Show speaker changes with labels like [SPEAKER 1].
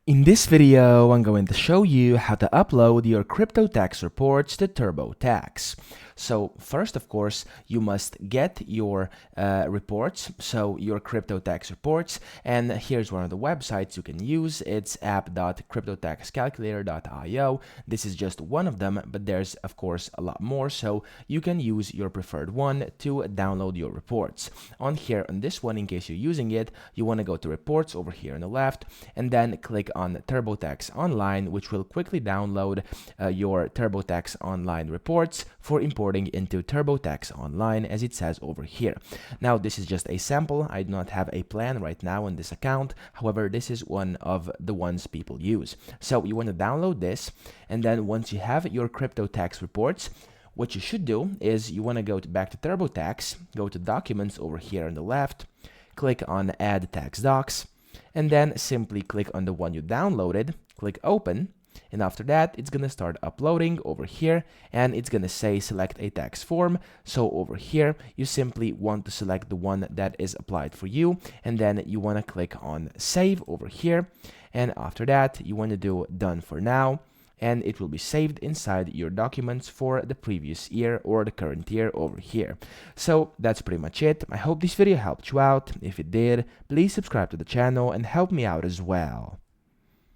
[SPEAKER 1] In this video, I'm going to show you how to upload your crypto tax reports to TurboTax. So first, of course, you must get your reports, so your crypto tax reports, and here's one of the websites you can use. It's app.cryptotaxcalculator.io. This is just one of them, but there's, of course, a lot more, so you can use your preferred one to download your reports. On here, on this one, in case you're using it, you want to go to Reports over here on the left, and then click on TurboTax Online, which will quickly download your TurboTax Online reports for importing into TurboTax Online, as it says over here. Now, this is just a sample. I do not have a plan right now on this account. However, this is one of the ones people use. So you want to download this, and then once you have your crypto tax reports, what you should do is you want to go back to TurboTax, go to Documents over here on the left, click on Add Tax Docs, and then simply click on the one you downloaded, click Open, and after that, it's going to start uploading over here, and it's going to say select a tax form. So over here, you simply want to select the one that is applied for you, and then you want to click on Save over here, and after that, you want to do Done for now, and it will be saved inside your documents for the previous year or the current year over here. So that's pretty much it. I hope this video helped you out. If it did, please subscribe to the channel and help me out as well.